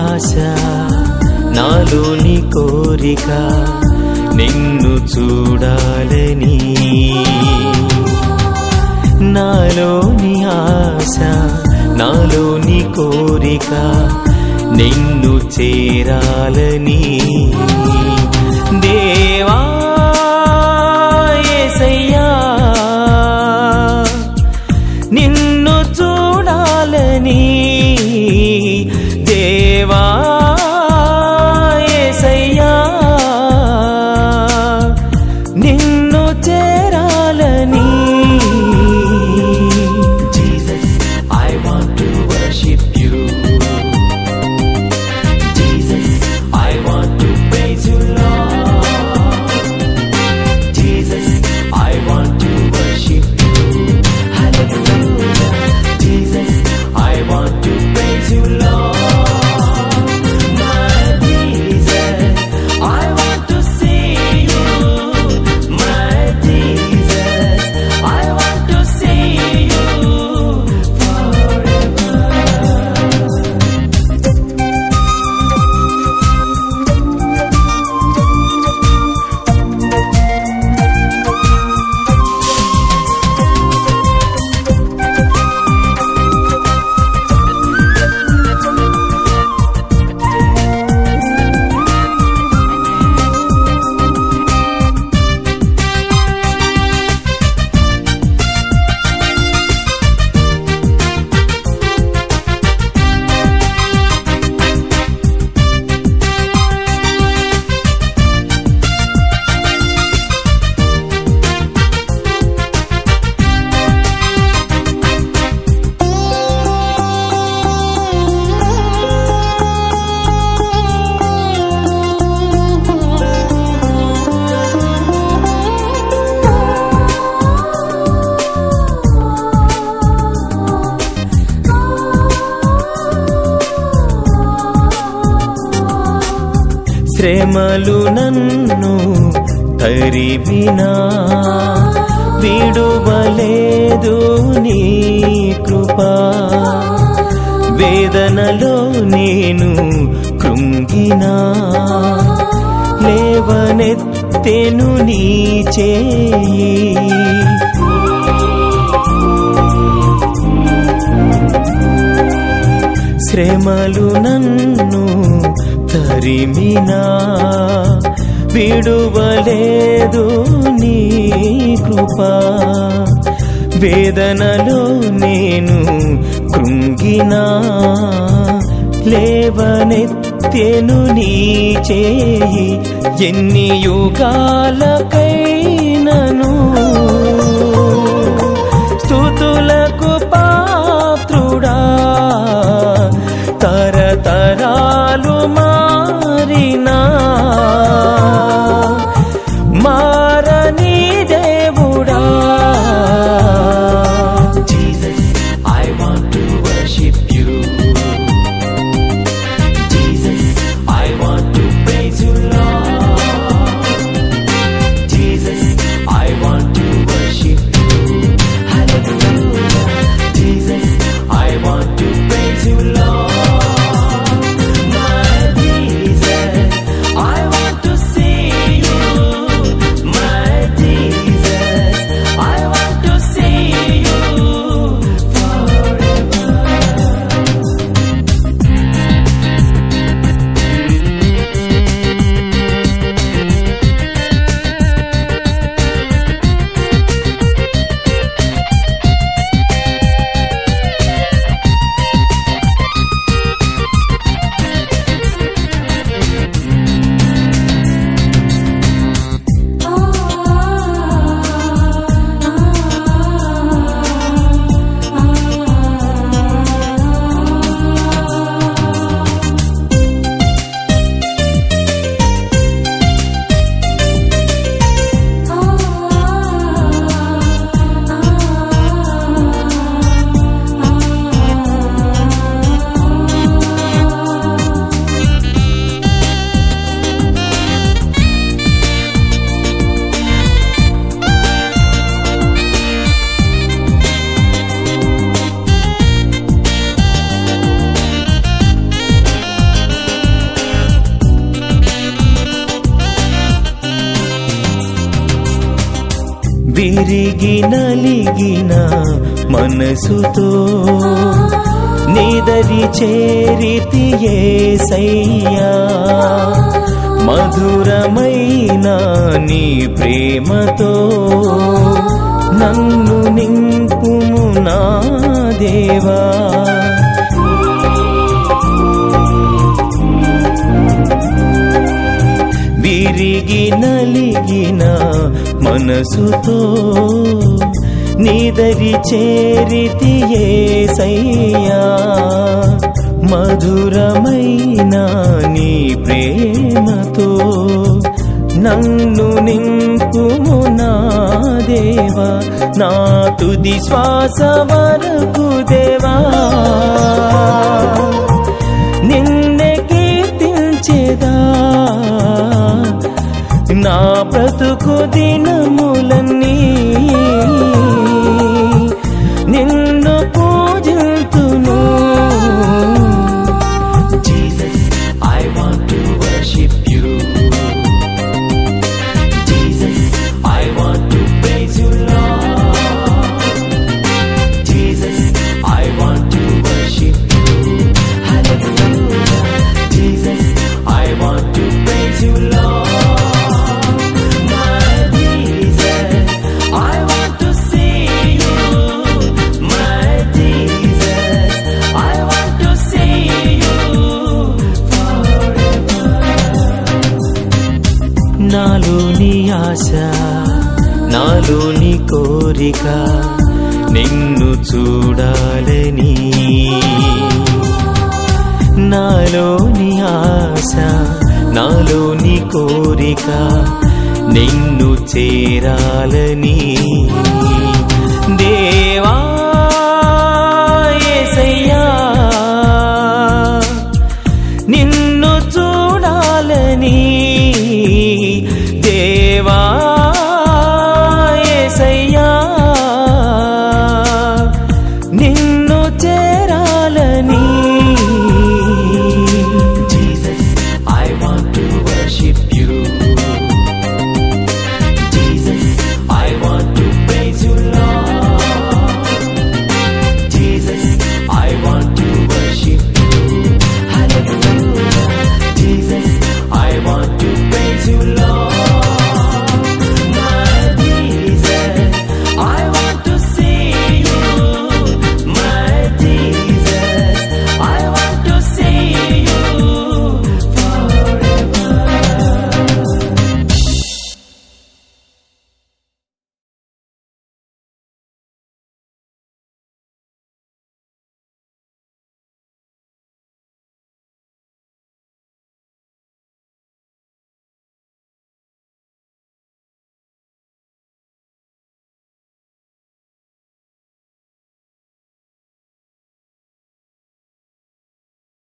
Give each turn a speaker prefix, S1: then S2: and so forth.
S1: ఆశ నాలోని కోరిక నిన్ను చూడాలని నాలోని ఆశ నాలోని కోరిక నిన్ను చేరాలని దేవా యేసయ్యా నిన్ను చూడాలని దేవా యేసయ్యా నిన్ను చేరాలని Jesus, I want to worship you. Jesus, I want to praise you, Lord. Jesus, I want to worship you. Hallelujah. Jesus, I want to praise you, Lord. My Jesus, I want to see you. My Jesus, I want to see you forever. శ్రమలు నన్ను తరిమినా విడువలేదు నీ కృపా వేదనలో నేను కృంగినా లేవనెత్తెను నీ చేయి శ్రమలు నన్ను తరిమినా విడువలేదు నీ కృపా వేదనలో నేను కృంగినా లేవనెత్తెను నీ చేయి ఎన్ని యుగాలకైనను స్తుతులకు పాత్రుడా తరతరాలు మారినా మారని దేవుడా Jesus, I want to worship you. Jesus, I want to praise you, Lord.
S2: విరిగి నలిగిన మనసుతో నిదరి చేరితి యేసయ్యా మధురమైన నీ ప్రేమతో నన్ను నింపుము నా దేవా విరిగి నలిగిన మనసుతో నిదరి చేరితి యేసయ్యా మధురమైన నీ ప్రేమతో నన్ను నింపుము నా దేవా నా తుది శ్వాస వరకు దేవా నిన్నే కీర్తించెదా నా బ్రతుకు దినములన్నీ నిన్ను పూజింతును
S1: Jesus, I want to worship you. Jesus, I want to praise you, Lord. Jesus, I want to worship you. Hallelujah. Jesus, I want to praise you, Lord. My Jesus, I want to see you. My Jesus, I want to see you forever.
S2: నాలోని ఆశ నాలోని కోరిక నిన్ను చూడాలని నాలోని ఆశ నాలోని కోరిక నిన్ను చేరాలని దేవా